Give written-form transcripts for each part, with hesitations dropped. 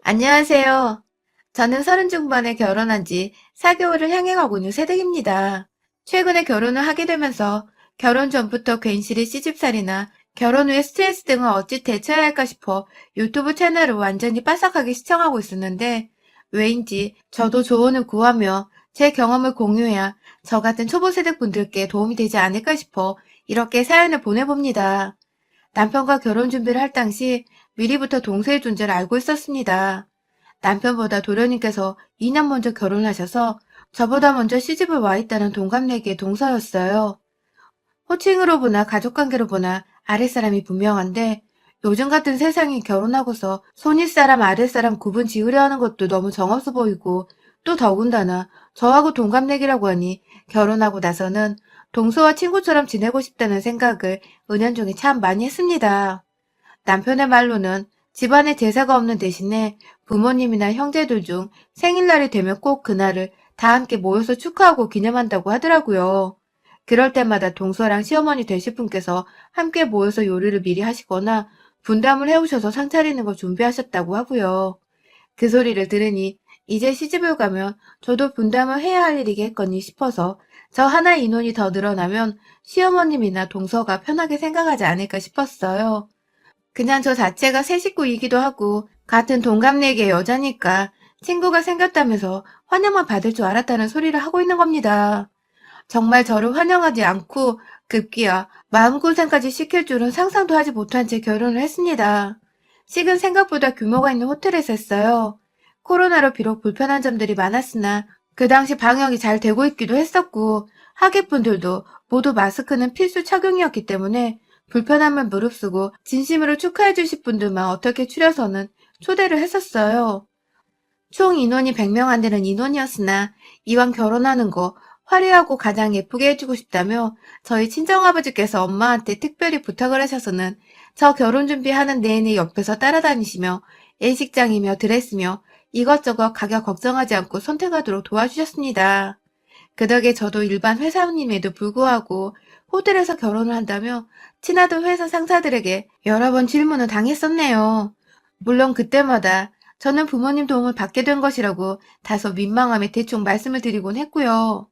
안녕하세요. 저는 서른 중반에 결혼한 지 4개월을 향해 가고 있는 새댁입니다. 최근에 결혼을 하게 되면서 결혼 전부터 괜시리 시집살이나 결혼 후의 스트레스 등을 어찌 대처해야 할까 싶어 유튜브 채널을 완전히 빠삭하게 시청하고 있었는데 왜인지 저도 조언을 구하며 제 경험을 공유해야 저 같은 초보 세대 분들께 도움이 되지 않을까 싶어 이렇게 사연을 보내봅니다. 남편과 결혼 준비를 할 당시 미리부터 동서의 존재를 알고 있었습니다. 남편보다 도련님께서 2년 먼저 결혼하셔서 저보다 먼저 시집을 와 있다는 동갑내기의 동서였어요. 호칭으로 보나 가족관계로 보나 아랫사람이 분명한데 요즘 같은 세상에 결혼하고서 손윗사람 아랫사람 구분 지으려 하는 것도 너무 정없어 보이고 또 더군다나 저하고 동갑내기라고 하니 결혼하고 나서는 동서와 친구처럼 지내고 싶다는 생각을 은연중에 참 많이 했습니다. 남편의 말로는 집안에 제사가 없는 대신에 부모님이나 형제들 중 생일날이 되면 꼭 그날을 다 함께 모여서 축하하고 기념한다고 하더라고요. 그럴 때마다 동서랑 시어머니 되실 분께서 함께 모여서 요리를 미리 하시거나 분담을 해오셔서 상 차리는 걸 준비하셨다고 하고요. 그 소리를 들으니 이제 시집을 가면 저도 분담을 해야 할 일이겠거니 싶어서 저 하나 인원이 더 늘어나면 시어머님이나 동서가 편하게 생각하지 않을까 싶었어요. 그냥 저 자체가 새 식구이기도 하고 같은 동갑내기의 여자니까 친구가 생겼다면서 환영만 받을 줄 알았다는 소리를 하고 있는 겁니다. 정말 저를 환영하지 않고 급기야 마음고생까지 시킬 줄은 상상도 하지 못한 채 결혼을 했습니다. 식은 생각보다 규모가 있는 호텔에서 했어요. 코로나로 비록 불편한 점들이 많았으나 그 당시 방역이 잘 되고 있기도 했었고 하객분들도 모두 마스크는 필수 착용이었기 때문에 불편함을 무릅쓰고 진심으로 축하해 주실 분들만 어떻게 추려서는 초대를 했었어요. 총 인원이 100명 안 되는 인원이었으나 이왕 결혼하는 거 화려하고 가장 예쁘게 해주고 싶다며 저희 친정아버지께서 엄마한테 특별히 부탁을 하셔서는 저 결혼 준비하는 내내 옆에서 따라다니시며 예식장이며 드레스며 이것저것 가격 걱정하지 않고 선택하도록 도와주셨습니다. 그 덕에 저도 일반 회사원임에도 불구하고 호텔에서 결혼을 한다며 친하던 회사 상사들에게 여러 번 질문을 당했었네요. 물론 그때마다 저는 부모님 도움을 받게 된 것이라고 다소 민망함에 대충 말씀을 드리곤 했고요.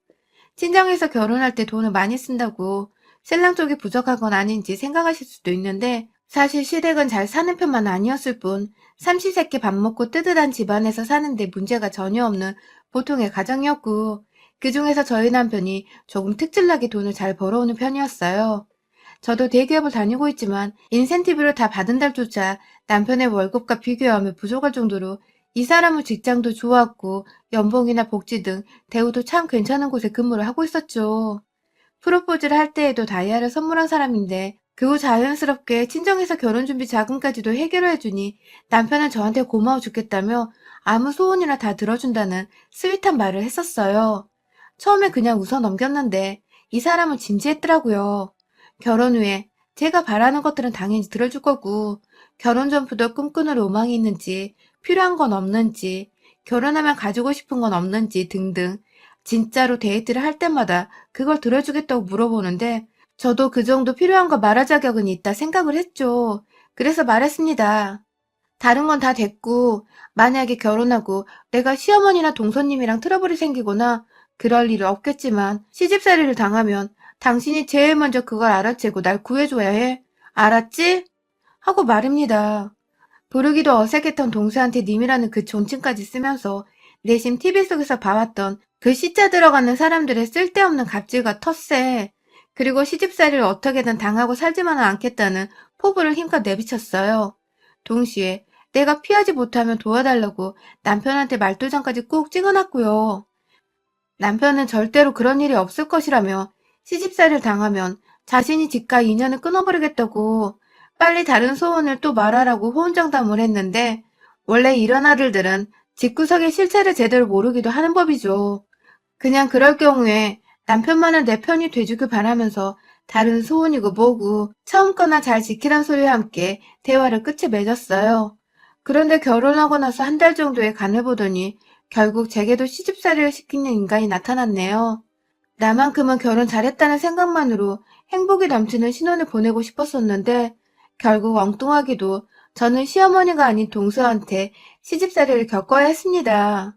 친정에서 결혼할 때 돈을 많이 쓴다고 신랑 쪽이 부족한 건 아닌지 생각하실 수도 있는데 사실 시댁은 잘 사는 편만 아니었을 뿐 삼시세끼 밥 먹고 뜨뜻한 집안에서 사는데 문제가 전혀 없는 보통의 가정이었고 그중에서 저희 남편이 조금 특출나게 돈을 잘 벌어오는 편이었어요. 저도 대기업을 다니고 있지만 인센티브를 다 받은 달조차 남편의 월급과 비교하면 부족할 정도로 이 사람은 직장도 좋았고 연봉이나 복지 등 대우도 참 괜찮은 곳에 근무를 하고 있었죠. 프로포즈를 할 때에도 다이아를 선물한 사람인데 그 후 자연스럽게 친정에서 결혼준비 자금까지도 해결을 해주니 남편은 저한테 고마워 죽겠다며 아무 소원이나 다 들어준다는 스윗한 말을 했었어요. 처음에 그냥 웃어 넘겼는데 이 사람은 진지했더라고요. 결혼 후에 제가 바라는 것들은 당연히 들어줄 거고 결혼 전부터 꿈꾸는 로망이 있는지 필요한 건 없는지 결혼하면 가지고 싶은 건 없는지 등등 진짜로 데이트를 할 때마다 그걸 들어주겠다고 물어보는데 저도 그 정도 필요한 거 말할 자격은 있다 생각을 했죠. 그래서 말했습니다. 다른 건 다 됐고 만약에 결혼하고 내가 시어머니나 동서님이랑 트러블이 생기거나 그럴 일은 없겠지만 시집살이를 당하면 당신이 제일 먼저 그걸 알아채고 날 구해줘야 해. 알았지? 하고 말입니다. 부르기도 어색했던 동서한테 님이라는 그 존칭까지 쓰면서 내심 TV 속에서 봐왔던 그 시자 들어가는 사람들의 쓸데없는 갑질과 텃세 그리고 시집살이를 어떻게든 당하고 살지만은 않겠다는 포부를 힘껏 내비쳤어요. 동시에 내가 피하지 못하면 도와달라고 남편한테 말도장까지 꾹 찍어놨고요. 남편은 절대로 그런 일이 없을 것이라며 시집살이를 당하면 자신이 집과 인연을 끊어버리겠다고 빨리 다른 소원을 또 말하라고 호언장담을 했는데 원래 이런 아들들은 집구석의 실체를 제대로 모르기도 하는 법이죠. 그냥 그럴 경우에 남편만은 내 편이 돼주길 바라면서 다른 소원이고 뭐고 처음 거나 잘 지키란 소리와 함께 대화를 끝에 맺었어요. 그런데 결혼하고 나서 한 달 정도의 간을 보더니 결국 제게도 시집살이를 시키는 인간이 나타났네요. 나만큼은 결혼 잘했다는 생각만으로 행복이 넘치는 신혼을 보내고 싶었었는데 결국 엉뚱하게도 저는 시어머니가 아닌 동서한테 시집살이를 겪어야 했습니다.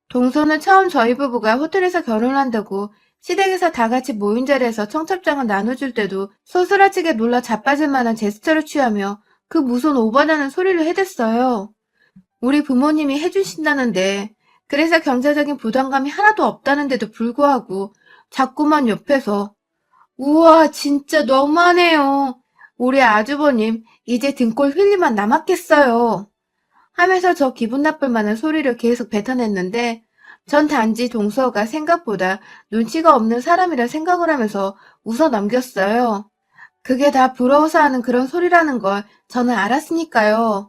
동서는 처음 저희 부부가 호텔에서 결혼한다고 시댁에서 다 같이 모인 자리에서 청첩장을 나눠줄 때도 소스라치게 놀라 자빠질 만한 제스처를 취하며 그 무슨 오바라는 소리를 해댔어요. 우리 부모님이 해주신다는데 그래서 경제적인 부담감이 하나도 없다는데도 불구하고 자꾸만 옆에서 우와 진짜 너무하네요. 우리 아주버님 이제 등골 휠리만 남았겠어요. 하면서 저 기분 나쁠 만한 소리를 계속 뱉어냈는데 전 단지 동서가 생각보다 눈치가 없는 사람이라 생각을 하면서 웃어 넘겼어요. 그게 다 부러워서 하는 그런 소리라는 걸 저는 알았으니까요.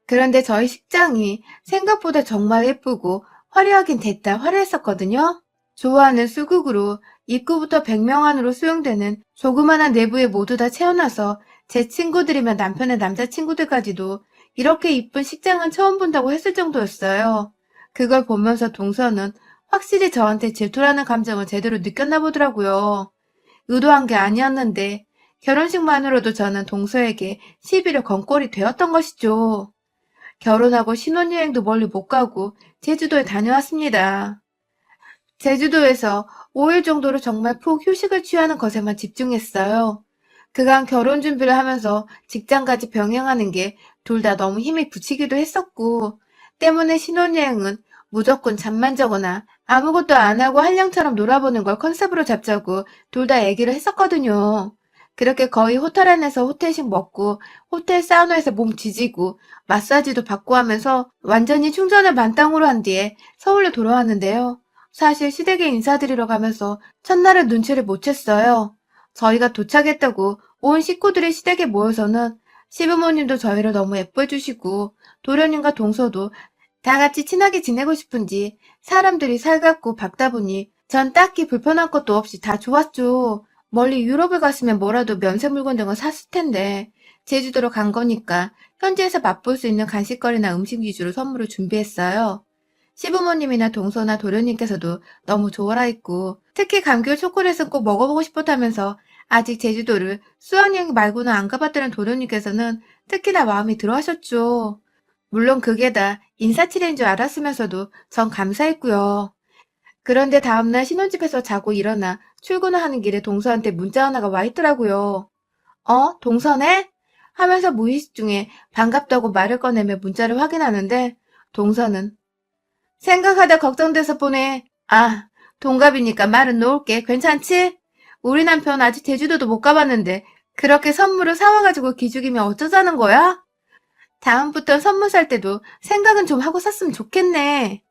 그런데 저희 식장이 생각보다 정말 예쁘고 화려하긴 됐다 화려했었거든요. 좋아하는 수국으로 입구부터 100명 안으로 수용되는 조그만한 내부에 모두 다 채워놔서 제 친구들이며 남편의 남자친구들까지도 이렇게 이쁜 식장은 처음 본다고 했을 정도였어요. 그걸 보면서 동서는 확실히 저한테 질투라는 감정을 제대로 느꼈나 보더라고요. 의도한 게 아니었는데 결혼식만으로도 저는 동서에게 시비를 건 꼴이 되었던 것이죠. 결혼하고 신혼여행도 멀리 못 가고 제주도에 다녀왔습니다. 제주도에서 5일 정도로 정말 푹 휴식을 취하는 것에만 집중했어요. 그간 결혼 준비를 하면서 직장까지 병행하는 게 둘 다 너무 힘이 붙이기도 했었고, 때문에 신혼여행은 무조건 잠만 자거나 아무것도 안 하고 한량처럼 놀아보는 걸 컨셉으로 잡자고 둘 다 얘기를 했었거든요. 그렇게 거의 호텔 안에서 호텔식 먹고 호텔 사우나에서 몸 지지고 마사지도 받고 하면서 완전히 충전을 만땅으로 한 뒤에 서울로 돌아왔는데요. 사실 시댁에 인사드리러 가면서 첫날은 눈치를 못 챘어요. 저희가 도착했다고 온 식구들이 시댁에 모여서는 시부모님도 저희를 너무 예뻐해 주시고 도련님과 동서도 다 같이 친하게 지내고 싶은지 사람들이 살갑고 밝다 보니 전 딱히 불편한 것도 없이 다 좋았죠. 멀리 유럽을 갔으면 뭐라도 면세 물건 등을 샀을 텐데 제주도로 간 거니까 현지에서 맛볼 수 있는 간식거리나 음식 위주로 선물을 준비했어요. 시부모님이나 동서나 도련님께서도 너무 좋아라 했고 특히 감귤 초콜릿은 꼭 먹어보고 싶었다면서 아직 제주도를 수학여행 말고는 안 가봤다는 도련님께서는 특히나 마음이 들어하셨죠. 물론 그게 다 인사치레인 줄 알았으면서도 전 감사했고요. 그런데 다음날 신혼집에서 자고 일어나 출근을 하는 길에 동서한테 문자 하나가 와 있더라고요. 동서네? 하면서 무의식 중에 반갑다고 말을 꺼내며 문자를 확인하는데 동서는 생각하다 걱정돼서 보내. 아, 동갑이니까 말은 놓을게. 괜찮지? 우리 남편 아직 제주도도 못 가봤는데 그렇게 선물을 사와가지고 기죽이면 어쩌자는 거야? 다음부턴 선물 살 때도 생각은 좀 하고 샀으면 좋겠네.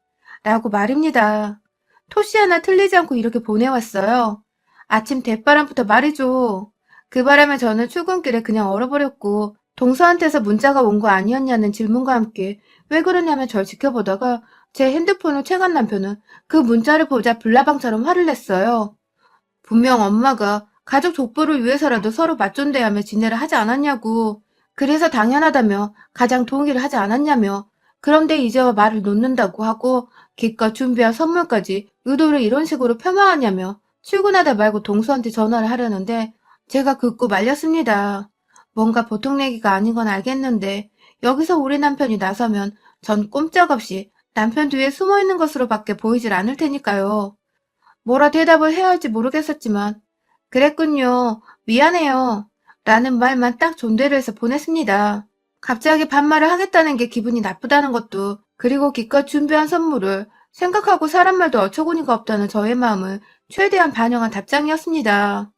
라고 말입니다. 토시 하나 틀리지 않고 이렇게 보내왔어요. 아침 대바람부터 말이죠. 그 바람에 저는 출근길에 그냥 얼어버렸고 동서한테서 문자가 온 거 아니었냐는 질문과 함께 왜 그러냐며 절 지켜보다가 제 핸드폰을 채간 남편은 그 문자를 보자 불나방처럼 화를 냈어요. 분명 엄마가 가족 족보를 위해서라도 서로 맞존대하며 지내라 하지 않았냐고. 그래서 당연하다며 가장 동의를 하지 않았냐며. 그런데 이제 와 말을 놓는다고 하고 기껏 준비한 선물까지 의도를 이런 식으로 폄하하냐며 출근하다 말고 동서한테 전화를 하려는데 제가 긋고 말렸습니다. 뭔가 보통 얘기가 아닌 건 알겠는데 여기서 우리 남편이 나서면 전 꼼짝없이 남편 뒤에 숨어있는 것으로밖에 보이질 않을 테니까요. 뭐라 대답을 해야 할지 모르겠었지만 그랬군요. 미안해요. 라는 말만 딱 존대를 해서 보냈습니다. 갑자기 반말을 하겠다는 게 기분이 나쁘다는 것도 그리고 기껏 준비한 선물을 생각하고 사람 말도 어처구니가 없다는 저의 마음을 최대한 반영한 답장이었습니다.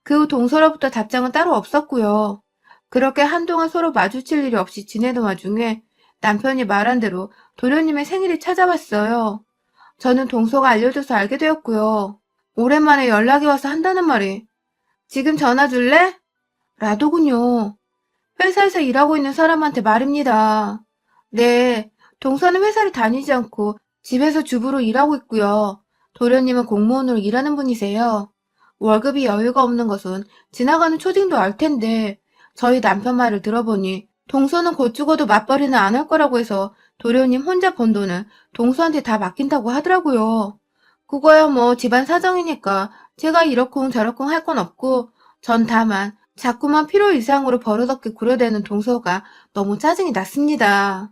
그 후 동서로부터 답장은 따로 없었고요. 그렇게 한동안 서로 마주칠 일이 없이 지내던 와중에 남편이 말한 대로 도련님의 생일이 찾아왔어요. 저는 동서가 알려줘서 알게 되었고요. 오랜만에 연락이 와서 한다는 말이 지금 전화 줄래? 라더군요. 회사에서 일하고 있는 사람한테 말입니다. 네, 동서는 회사를 다니지 않고 집에서 주부로 일하고 있고요. 도련님은 공무원으로 일하는 분이세요. 월급이 여유가 없는 것은 지나가는 초딩도 알 텐데 저희 남편 말을 들어보니 동서는 곧 죽어도 맞벌이는 안 할 거라고 해서 도련님 혼자 번 돈을 동서한테 다 맡긴다고 하더라고요. 그거야 뭐 집안 사정이니까 제가 이러쿵 저러쿵 할 건 없고 전 다만 자꾸만 필요 이상으로 버릇없게 구려대는 동서가 너무 짜증이 났습니다.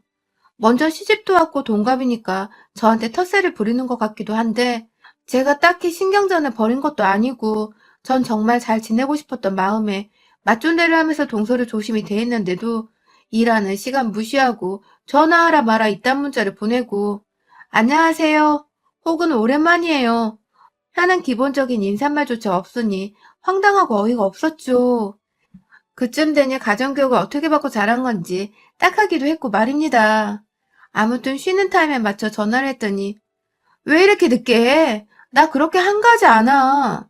먼저 시집도 왔고 동갑이니까 저한테 텃세를 부리는 것 같기도 한데 제가 딱히 신경전을 벌인 것도 아니고 전 정말 잘 지내고 싶었던 마음에 맞존대를 하면서 동서를 조심히 대했는데도 일하는 시간 무시하고 전화하라 마라 이딴 문자를 보내고 안녕하세요 혹은 오랜만이에요 하는 기본적인 인사말조차 없으니 황당하고 어이가 없었죠. 그쯤 되니 가정교육을 어떻게 받고 자란 건지 딱하기도 했고 말입니다. 아무튼 쉬는 타임에 맞춰 전화를 했더니 왜 이렇게 늦게 해? 나 그렇게 한가하지 않아.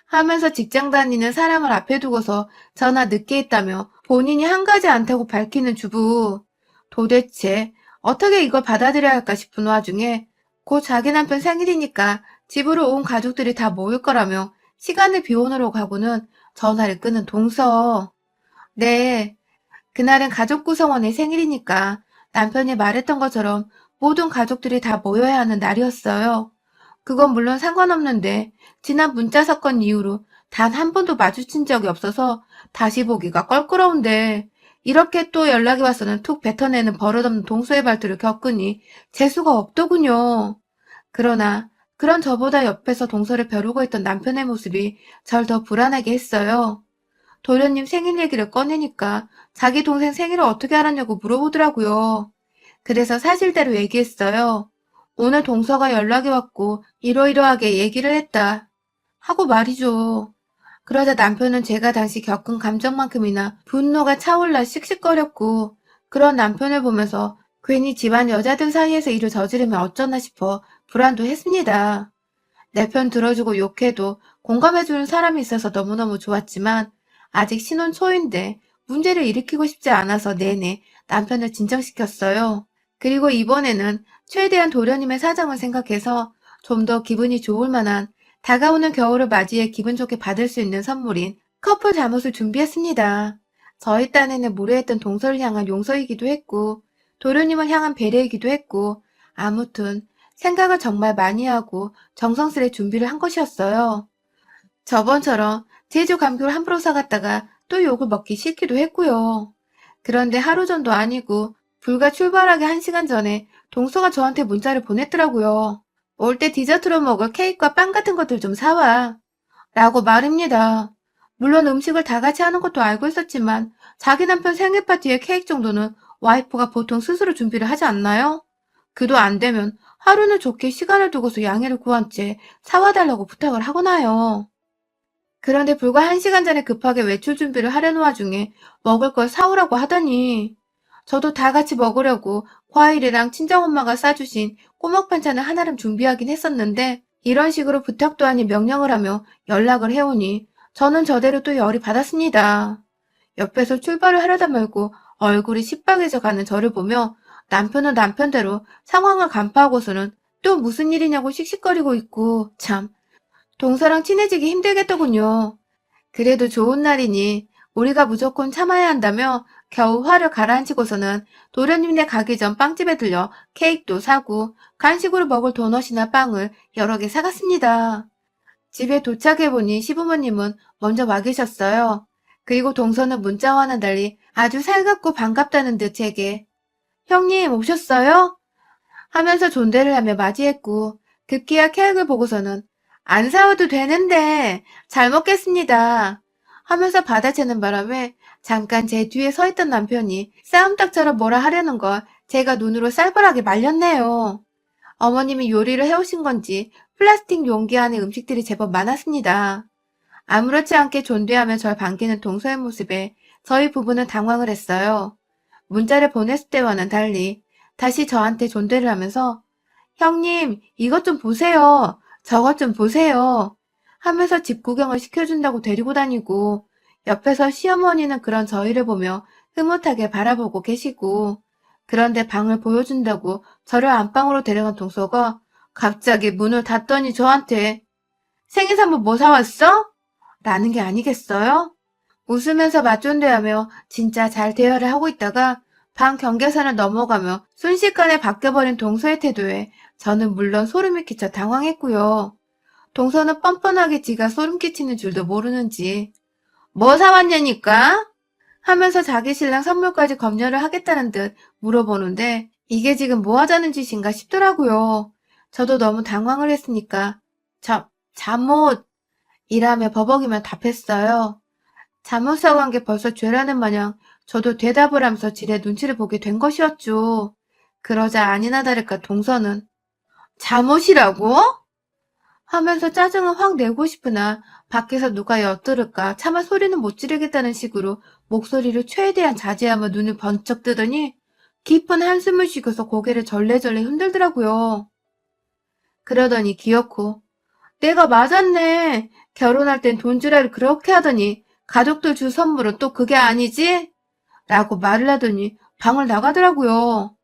하면서 직장 다니는 사람을 앞에 두고서 전화 늦게 했다며 본인이 한가하지 않다고 밝히는 주부. 도대체 어떻게 이걸 받아들여야 할까 싶은 와중에 곧 자기 남편 생일이니까 집으로 온 가족들이 다 모일 거라며 시간을 비워놓으러 가고는 전화를 끄는 동서. 네, 그날은 가족 구성원의 생일이니까 남편이 말했던 것처럼 모든 가족들이 다 모여야 하는 날이었어요. 그건 물론 상관없는데 지난 문자 사건 이후로 단 한 번도 마주친 적이 없어서 다시 보기가 껄끄러운데 이렇게 또 연락이 와서는 툭 뱉어내는 버릇없는 동서의 발투를 겪으니 재수가 없더군요. 그러나 그런 저보다 옆에서 동서를 벼르고 있던 남편의 모습이 절 더 불안하게 했어요. 도련님 생일 얘기를 꺼내니까 자기 동생 생일을 어떻게 알았냐고 물어보더라고요. 그래서 사실대로 얘기했어요. 오늘 동서가 연락이 왔고 이러이러하게 얘기를 했다. 하고 말이죠. 그러자 남편은 제가 당시 겪은 감정만큼이나 분노가 차올라 씩씩거렸고 그런 남편을 보면서 괜히 집안 여자들 사이에서 일을 저지르면 어쩌나 싶어 불안도 했습니다. 내 편 들어주고 욕해도 공감해주는 사람이 있어서 너무너무 좋았지만 아직 신혼 초인데 문제를 일으키고 싶지 않아서 내내 남편을 진정시켰어요. 그리고 이번에는 최대한 도련님의 사정을 생각해서 좀 더 기분이 좋을 만한 다가오는 겨울을 맞이해 기분 좋게 받을 수 있는 선물인 커플 잠옷을 준비했습니다. 저희 딴에는 무례했던 동서를 향한 용서이기도 했고 도련님을 향한 배려이기도 했고 아무튼 생각을 정말 많이 하고 정성스레 준비를 한 것이었어요. 저번처럼 제주 감귤 함부로 사갔다가 또 욕을 먹기 싫기도 했고요. 그런데 하루 전도 아니고 불과 출발하기 1시간 전에 동서가 저한테 문자를 보냈더라고요. 올 때 디저트로 먹을 케이크와 빵 같은 것들 좀 사와. 라고 말입니다. 물론 음식을 다 같이 하는 것도 알고 있었지만 자기 남편 생일 파티의 케이크 정도는 와이프가 보통 스스로 준비를 하지 않나요? 그도 안 되면 하루는 좋게 시간을 두고서 양해를 구한 채 사와달라고 부탁을 하거나요. 그런데 불과 1시간 전에 급하게 외출 준비를 하려는 와중에 먹을 걸 사오라고 하더니 저도 다 같이 먹으려고 과일이랑 친정엄마가 싸주신 꼬막 반찬을 하나름 준비하긴 했었는데 이런 식으로 부탁도 아닌 명령을 하며 연락을 해오니 저는 저대로 또 열이 받았습니다. 옆에서 출발을 하려다 말고 얼굴이 시뻘개져 가는 저를 보며 남편은 남편대로 상황을 간파하고서는 또 무슨 일이냐고 씩씩거리고 있고 참 동서랑 친해지기 힘들겠더군요. 그래도 좋은 날이니 우리가 무조건 참아야 한다며 겨우 화를 가라앉히고서는 도련님네 가기 전 빵집에 들려 케이크도 사고 간식으로 먹을 도넛이나 빵을 여러 개 사갔습니다. 집에 도착해보니 시부모님은 먼저 와 계셨어요. 그리고 동서는 문자와는 달리 아주 살갑고 반갑다는 듯 제게 형님 오셨어요? 하면서 존대를 하며 맞이했고 급기야 케이크를 보고서는 안 사와도 되는데 잘 먹겠습니다. 하면서 받아채는 바람에 잠깐 제 뒤에 서 있던 남편이 싸움닭처럼 뭐라 하려는 걸 제가 눈으로 쌀벌하게 말렸네요. 어머님이 요리를 해오신 건지 플라스틱 용기 안에 음식들이 제법 많았습니다. 아무렇지 않게 존대하며 절 반기는 동서의 모습에 저희 부부는 당황을 했어요. 문자를 보냈을 때와는 달리 다시 저한테 존대를 하면서 형님 이것 좀 보세요. 저것 좀 보세요. 하면서 집 구경을 시켜준다고 데리고 다니고 옆에서 시어머니는 그런 저희를 보며 흐뭇하게 바라보고 계시고 그런데 방을 보여준다고 저를 안방으로 데려간 동서가 갑자기 문을 닫더니 저한테 생일 선물 뭐 사왔어? 라는 게 아니겠어요? 웃으면서 맞존대하며 진짜 잘 대화를 하고 있다가 방 경계선을 넘어가며 순식간에 바뀌어버린 동서의 태도에 저는 물론 소름이 끼쳐 당황했고요. 동서는 뻔뻔하게 지가 소름 끼치는 줄도 모르는지 뭐 사왔냐니까? 하면서 자기 신랑 선물까지 검열을 하겠다는 듯 물어보는데 이게 지금 뭐 하자는 짓인가 싶더라고요. 저도 너무 당황을 했으니까 잠옷! 이라며 버벅이며 답했어요. 잠못 사고 한 게 벌써 죄라는 마냥 저도 대답을 하면서 지레 눈치를 보게 된 것이었죠. 그러자 아니나 다를까 동서는 잠옷이라고? 하면서 짜증을 확 내고 싶으나 밖에서 누가 엿들을까 차마 소리는 못 지르겠다는 식으로 목소리를 최대한 자제하며 눈을 번쩍 뜨더니 깊은 한숨을 쉬고서 고개를 절레절레 흔들더라고요. 그러더니 기어코 내가 맞았네. 결혼할 땐 돈주라를 그렇게 하더니 가족들 줄 선물은 또 그게 아니지? 라고 말을 하더니 방을 나가더라고요.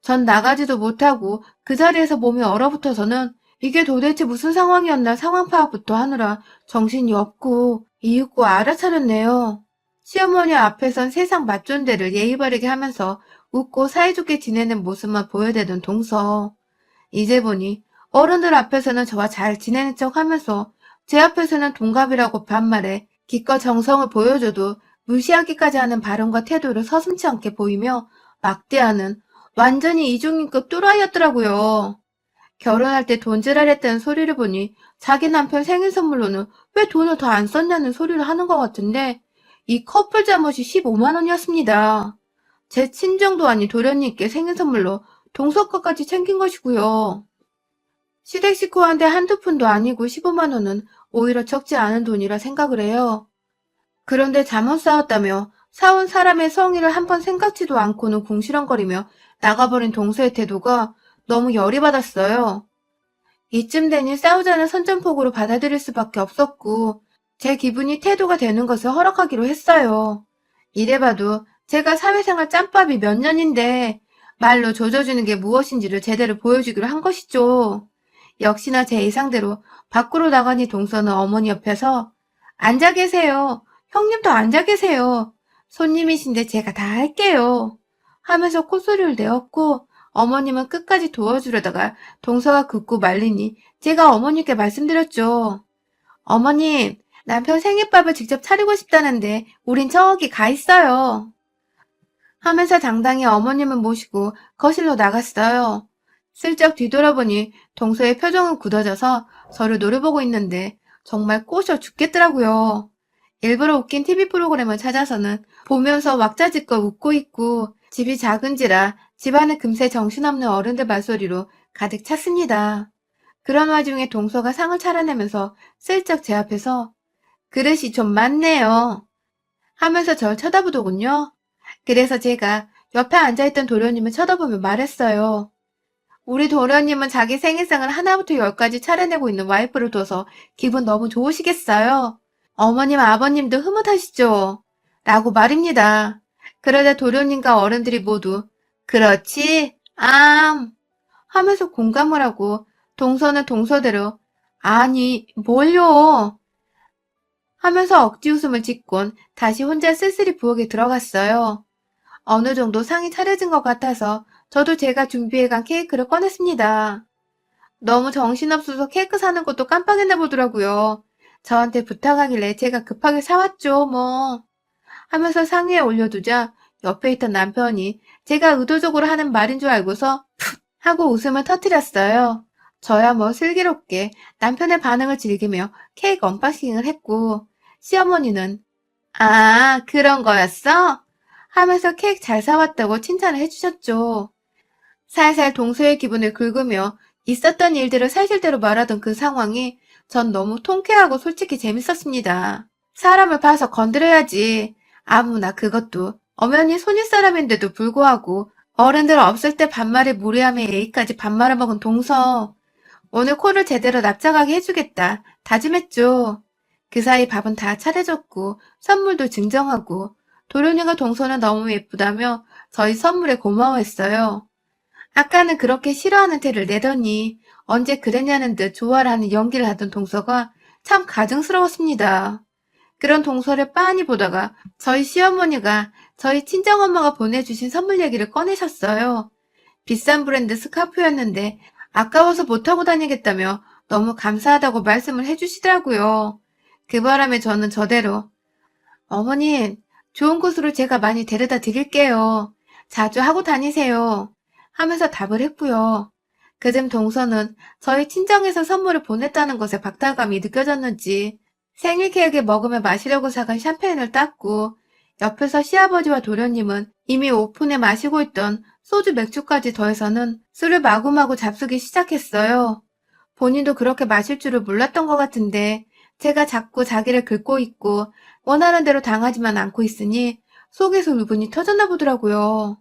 전 나가지도 못하고 그 자리에서 몸이 얼어붙어서는 이게 도대체 무슨 상황이었나 상황 파악부터 하느라 정신이 없고 이윽고 알아차렸네요. 시어머니 앞에선 세상 맞존대를 예의 바르게 하면서 웃고 사이좋게 지내는 모습만 보여대던 동서. 이제 보니 어른들 앞에서는 저와 잘 지내는 척 하면서 제 앞에서는 동갑이라고 반말해 기껏 정성을 보여줘도 무시하기까지 하는 발언과 태도를 서슴지 않게 보이며 막대하는 완전히 이중인급 또라이였더라고요. 결혼할 때 돈질하랬다는 소리를 보니 자기 남편 생일 선물로는 왜 돈을 더 안 썼냐는 소리를 하는 것 같은데 이 커플 잠옷이 15만 원이었습니다. 제 친정도 아닌 도련님께 생일 선물로 동서 것까지 챙긴 것이고요. 시댁 식구한테 한두 푼도 아니고 15만 원은 오히려 적지 않은 돈이라 생각을 해요. 그런데 잠옷 사왔다며 사온 사람의 성의를 한번 생각지도 않고는 궁시렁거리며 나가버린 동서의 태도가 너무 열이 받았어요. 이쯤 되니 싸우자는 선전포고로 받아들일 수밖에 없었고 제 기분이 태도가 되는 것을 허락하기로 했어요. 이래봐도 제가 사회생활 짬밥이 몇 년인데 말로 조져주는 게 무엇인지를 제대로 보여주기로 한 것이죠. 역시나 제 예상대로 밖으로 나가니 동서는 어머니 옆에서 앉아 계세요. 형님도 앉아 계세요. 손님이신데 제가 다 할게요. 하면서 콧소리를 내었고 어머님은 끝까지 도와주려다가 동서가 긋고 말리니 제가 어머님께 말씀드렸죠. 어머님, 남편 생일밥을 직접 차리고 싶다는데 우린 저기 가 있어요. 하면서 당당히 어머님을 모시고 거실로 나갔어요. 슬쩍 뒤돌아보니 동서의 표정은 굳어져서 저를 노려보고 있는데 정말 꼬셔 죽겠더라고요. 일부러 웃긴 TV 프로그램을 찾아서는 보면서 왁자지껄 웃고 있고 집이 작은지라 집안은 금세 정신없는 어른들 말소리로 가득 찼습니다. 그런 와중에 동서가 상을 차려내면서 슬쩍 제 앞에서 그릇이 좀 많네요 하면서 절 쳐다보더군요. 그래서 제가 옆에 앉아있던 도련님을 쳐다보며 말했어요. 우리 도련님은 자기 생일상을 하나부터 열까지 차려내고 있는 와이프를 둬서 기분 너무 좋으시겠어요? 어머님, 아버님도 흐뭇하시죠? 라고 말입니다. 그러자 도련님과 어른들이 모두 그렇지, 하면서 공감을 하고 동서는 동서대로 아니, 뭘요? 하면서 억지 웃음을 짓곤 다시 혼자 쓸쓸히 부엌에 들어갔어요. 어느 정도 상이 차려진 것 같아서 저도 제가 준비해간 케이크를 꺼냈습니다. 너무 정신없어서 케이크 사는 것도 깜빡했나 보더라고요. 저한테 부탁하길래 제가 급하게 사왔죠, 뭐. 하면서 상위에 올려두자 옆에 있던 남편이 제가 의도적으로 하는 말인 줄 알고서 푹 하고 웃음을 터뜨렸어요. 저야 뭐 슬기롭게 남편의 반응을 즐기며 케이크 언박싱을 했고 시어머니는 아, 그런 거였어? 하면서 케이크 잘 사왔다고 칭찬을 해주셨죠. 살살 동서의 기분을 긁으며 있었던 일들을 사실대로 말하던 그 상황이 전 너무 통쾌하고 솔직히 재밌었습니다. 사람을 봐서 건드려야지. 아무나 그것도 엄연히 손윗사람인데도 불구하고 어른들 없을 때 반말에 무례함에 A까지 반말을 먹은 동서. 오늘 코를 제대로 납작하게 해주겠다 다짐했죠. 그 사이 밥은 다 차려졌고 선물도 증정하고 도련이가 동서는 너무 예쁘다며 저희 선물에 고마워했어요. 아까는 그렇게 싫어하는 태를 내더니 언제 그랬냐는 듯 좋아라는 연기를 하던 동서가 참 가증스러웠습니다. 그런 동서를 빤히 보다가 저희 시어머니가 저희 친정엄마가 보내주신 선물 얘기를 꺼내셨어요. 비싼 브랜드 스카프였는데 아까워서 못하고 다니겠다며 너무 감사하다고 말씀을 해주시더라고요. 그 바람에 저는 저대로 어머님, 좋은 곳으로 제가 많이 데려다 드릴게요. 자주 하고 다니세요. 하면서 답을 했고요. 그즘 동서는 저희 친정에서 선물을 보냈다는 것에 박탈감이 느껴졌는지 생일 케이크에 먹으며 마시려고 사간 샴페인을 땄고 옆에서 시아버지와 도련님은 이미 오픈에 마시고 있던 소주 맥주까지 더해서는 술을 마구마구 잡수기 시작했어요. 본인도 그렇게 마실 줄을 몰랐던 것 같은데 제가 자꾸 자기를 긁고 있고 원하는 대로 당하지만 않고 있으니 속에서 울분이 터졌나 보더라고요.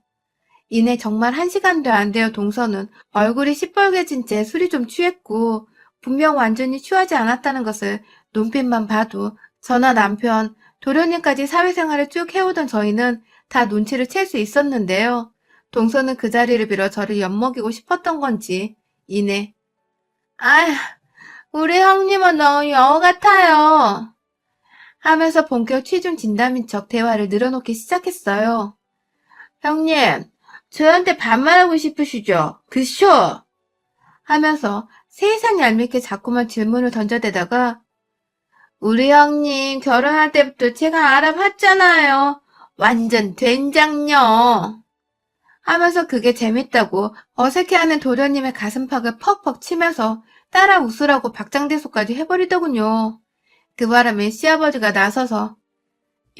이내 정말 1시간도 안 되어 동서는 얼굴이 시뻘개진 채 술이 좀 취했고 분명 완전히 취하지 않았다는 것을 눈빛만 봐도 저나 남편, 도련님까지 사회생활을 쭉 해오던 저희는 다 눈치를 챌 수 있었는데요. 동서는 그 자리를 빌어 저를 엿먹이고 싶었던 건지 이내 "아휴, 우리 형님은 너무 여우 같아요." 하면서 본격 취중 진담인 척 대화를 늘어놓기 시작했어요. "형님, 저한테 반말하고 싶으시죠? 그쇼?" 하면서 세상 얄밉게 자꾸만 질문을 던져대다가 "우리 형님 결혼할 때부터 제가 알아봤잖아요. 완전 된장녀." 하면서 그게 재밌다고 어색해하는 도련님의 가슴팍을 퍽퍽 치면서 따라 웃으라고 박장대소까지 해버리더군요. 그 바람에 시아버지가 나서서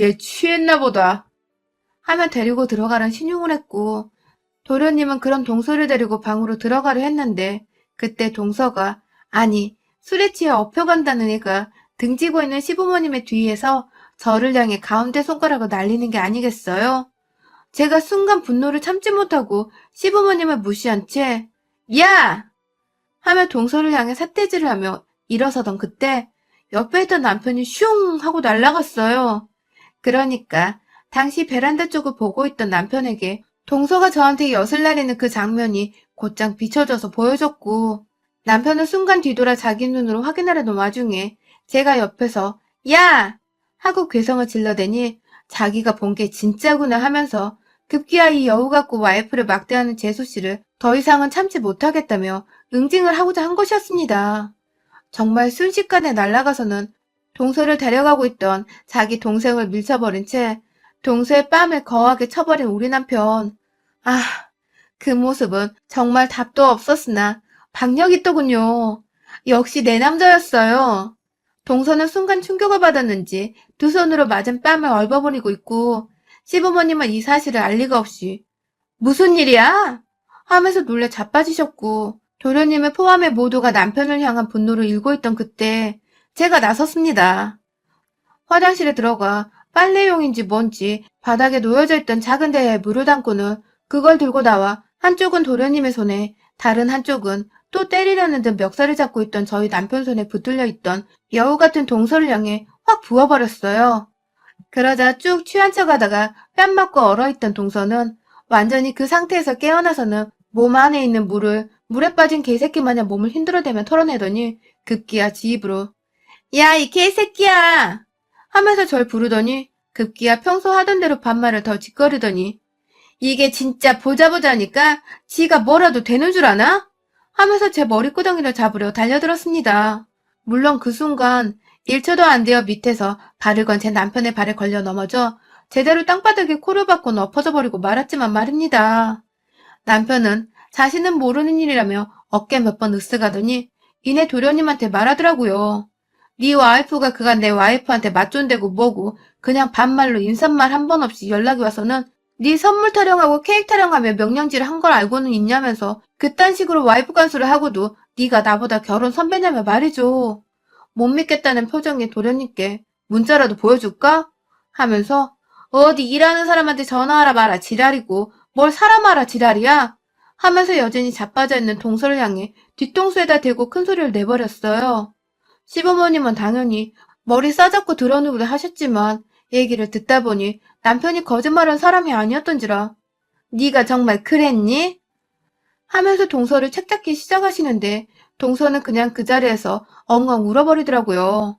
"얘 취했나 보다." 하며 데리고 들어가란 신용을 했고 도련님은 그런 동서를 데리고 방으로 들어가려 했는데 그때 동서가 아니 술에 취해 엎혀간다는 애가 등지고 있는 시부모님의 뒤에서 저를 향해 가운데 손가락을 날리는 게 아니겠어요? 제가 순간 분노를 참지 못하고 시부모님을 무시한 채 "야!" 하며 동서를 향해 삿대질을 하며 일어서던 그때 옆에 있던 남편이 슝 하고 날아갔어요. 그러니까 당시 베란다 쪽을 보고 있던 남편에게 동서가 저한테 엿을 나리는 그 장면이 곧장 비춰져서 보여졌고 남편은 순간 뒤돌아 자기 눈으로 확인하려던 와중에 제가 옆에서 "야!" 하고 괴성을 질러대니 자기가 본 게 진짜구나 하면서 급기야 이 여우 같고 와이프를 막대하는 재수씨를 더 이상은 참지 못하겠다며 응징을 하고자 한 것이었습니다. 정말 순식간에 날아가서는 동서를 데려가고 있던 자기 동생을 밀쳐버린 채 동서의 뺨을 거하게 쳐버린 우리 남편. 아, 그 모습은 정말 답도 없었으나 박력 있더군요. 역시 내 남자였어요. 동서는 순간 충격을 받았는지 두 손으로 맞은 뺨을 얼버무리고 있고 시부모님은 이 사실을 알 리가 없이 "무슨 일이야?" 하면서 놀래 자빠지셨고 도련님을 포함해 모두가 남편을 향한 분노를 일고 있던 그때 제가 나섰습니다. 화장실에 들어가 빨래용인지 뭔지 바닥에 놓여져 있던 작은 대야에 물을 담고는 그걸 들고 나와 한쪽은 도련님의 손에 다른 한쪽은 또 때리려는 듯 멱살을 잡고 있던 저희 남편 손에 붙들려 있던 여우 같은 동서를 향해 확 부어버렸어요. 그러자 쭉 취한 척 하다가 뺨 맞고 얼어있던 동서는 완전히 그 상태에서 깨어나서는 몸 안에 있는 물을 물에 빠진 개새끼 마냥 몸을 흔들어대며 털어내더니 급기야 지 입으로 "야, 이 개새끼야!" 하면서 절 부르더니 급기야 평소 하던 대로 반말을 더 짓거리더니 "이게 진짜 보자보자니까 지가 뭐라도 되는 줄 아나?" 하면서 제 머리끄덩이를 잡으려 달려들었습니다. 물론 그 순간 1초도 안 되어 밑에서 발을 건 제 남편의 발에 걸려 넘어져 제대로 땅바닥에 코를 박고 엎어져 버리고 말았지만 말입니다. 남편은 자신은 모르는 일이라며 어깨 몇 번 으쓱하더니 이내 도련님한테 말하더라고요. "네 와이프가 그간 내 와이프한테 맞존대고 뭐고 그냥 반말로 인사말 한 번 없이 연락이 와서는 네 선물 타령하고 케이크 타령하며 명령질을 한 걸 알고는 있냐면서 그딴 식으로 와이프 간수를 하고도 네가 나보다 결혼 선배냐며 말이죠." 못 믿겠다는 표정의 도련님께 문자라도 보여줄까? 하면서 "어디 일하는 사람한테 전화하라 마라 지랄이고 뭘 사람 알아 지랄이야?" 하면서 여전히 자빠져 있는 동서를 향해 뒤통수에다 대고 큰 소리를 내버렸어요. 시부모님은 당연히 머리 싸잡고 들어누우려 하셨지만 얘기를 듣다 보니 남편이 거짓말한 사람이 아니었던지라 "네가 정말 그랬니?" 하면서 동서를 책잡기 시작하시는데 동서는 그냥 그 자리에서 엉엉 울어버리더라고요.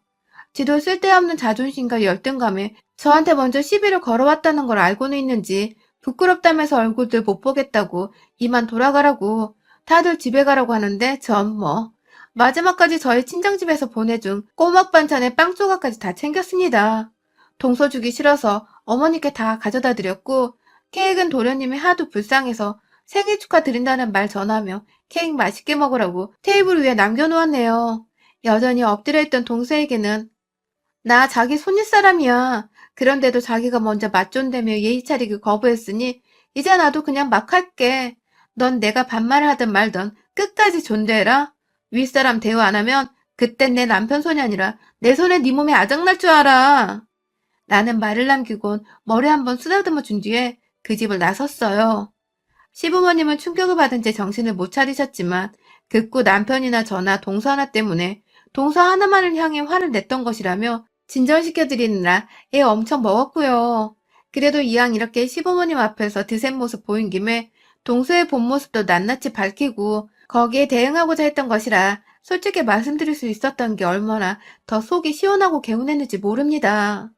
지도 쓸데없는 자존심과 열등감에 저한테 먼저 시비를 걸어왔다는 걸 알고는 있는지 부끄럽다면서 얼굴들 못 보겠다고 이만 돌아가라고 다들 집에 가라고 하는데 전 뭐 마지막까지 저희 친정집에서 보내준 꼬막 반찬에 빵 조각까지 다 챙겼습니다. 동서 주기 싫어서 어머니께 다 가져다 드렸고 케이크는 도련님이 하도 불쌍해서 생일 축하드린다는 말 전하며 케이크 맛있게 먹으라고 테이블 위에 남겨놓았네요. 여전히 엎드려 있던 동서에게는 나 자기 손윗 사람이야. 그런데도 자기가 먼저 맞존대며 예의 차리기 거부했으니 이제 나도 그냥 막 할게. 넌 내가 반말을 하든 말든 끝까지 존대해라. 윗사람 대우 안 하면 그땐 내 남편 손이 아니라 내 손에 네 몸에 아작날 줄 알아. 나는 말을 남기곤 머리 한번 쓰다듬어 준 뒤에 그 집을 나섰어요. 시부모님은 충격을 받은 채 정신을 못 차리셨지만 극구 남편이나 저나 동서 하나 때문에 동서 하나만을 향해 화를 냈던 것이라며 진정시켜드리느라 애 엄청 먹었고요. 그래도 이왕 이렇게 시부모님 앞에서 드센 모습 보인 김에 동서의 본 모습도 낱낱이 밝히고 거기에 대응하고자 했던 것이라 솔직히 말씀드릴 수 있었던 게 얼마나 더 속이 시원하고 개운했는지 모릅니다.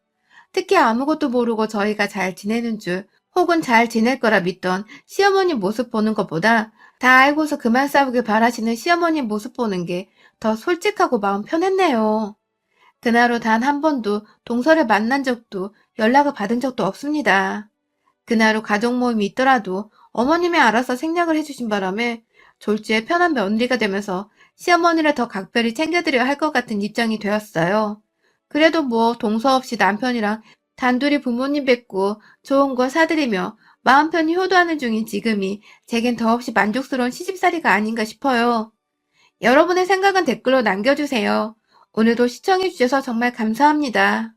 특히 아무것도 모르고 저희가 잘 지내는 줄 혹은 잘 지낼 거라 믿던 시어머님 모습 보는 것보다 다 알고서 그만 싸우길 바라시는 시어머님 모습 보는 게 더 솔직하고 마음 편했네요. 그날 후 단 한 번도 동서를 만난 적도 연락을 받은 적도 없습니다. 그날 후 가족 모임이 있더라도 어머님이 알아서 생략을 해주신 바람에 졸지에 편한 며느리가 되면서 시어머니를 더 각별히 챙겨드려야 할 것 같은 입장이 되었어요. 그래도 뭐 동서 없이 남편이랑 단둘이 부모님 뵙고 좋은 거 사드리며 마음 편히 효도하는 중인 지금이 제겐 더없이 만족스러운 시집살이가 아닌가 싶어요. 여러분의 생각은 댓글로 남겨주세요. 오늘도 시청해주셔서 정말 감사합니다.